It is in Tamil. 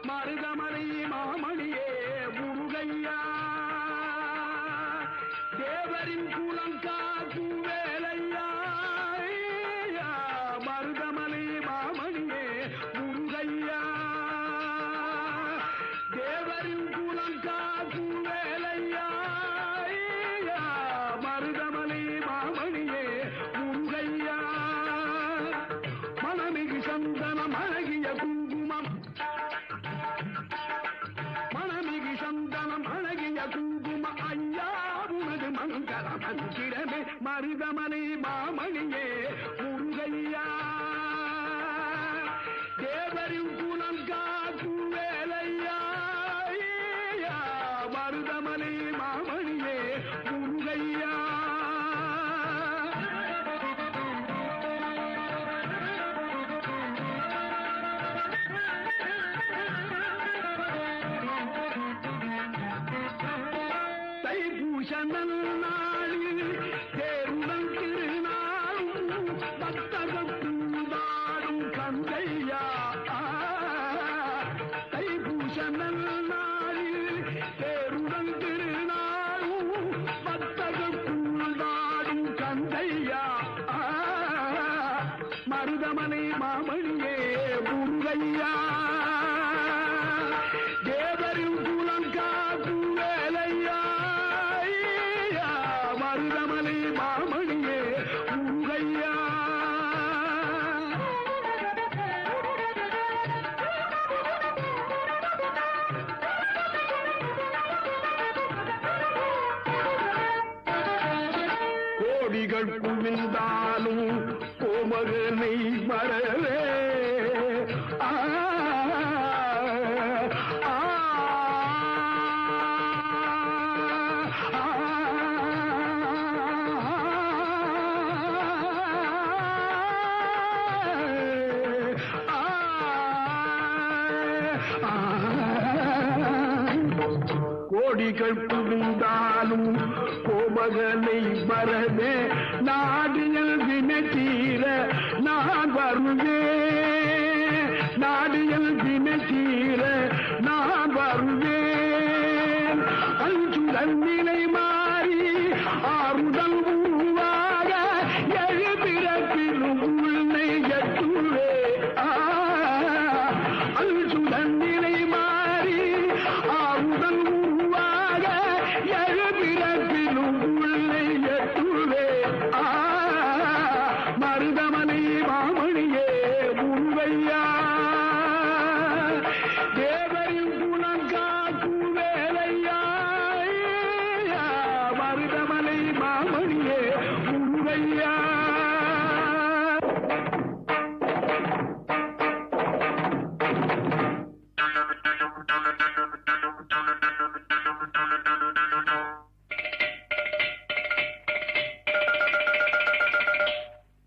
மருதமலை மாமணியே முருகையா தேவரின் குலங்காக்கும் வேலையா மருதமலை மாமணியே முருகையா தேவரின் குலங்காக்கும் வேலையா மருதமலை மாமணியே முருகையா மனமிகு சந்தனம் அழகிய குங்குமம் மனமிகு சந்தனம் அழகிய குங்கும ஐயா உனது மங்கள மந்திரமே மருதமலை மாமணியே முருகையா தேவரின் குலம் காக்கும் வேலையா மருதமலை மாமணியே முருகையா நாளில் தேருடன் திருநாளும் பக்தகூடாடும் கந்தையா தைப்பூச நாளில் தேருடன் திருநாளும் பக்தகூடாடும் கந்தையா மருதமலை மாமணியே முருகையா தேவரின் குலம் காக்கும் வேலையா மருதமலை மாமணியே முருகையா கோடிகள் குவிந்தாலும் கோமகனை மறவே கோடிகள் புகுந்தாலும் கோமகனை வரவே நாடியல் வினை தீர நான் வருவேன் நாடியல் வினை தீர நான் வருவேன் அஞ்சுடன் நிலை மாறி ஆறுதல் உருவாக எழுபிறப்பிலும் உள்ளே எட்டுவே அஞ்சுடன் நிலை மாறி ஆறுதல் உருவாக எழுபிறப்பிலும் உள்ளே எட்டுவே மருதமலை மாமணியே முருகையா தேவரின் குலம் காக்கும் வேலையா மருதமலை மாமணியே முருகையா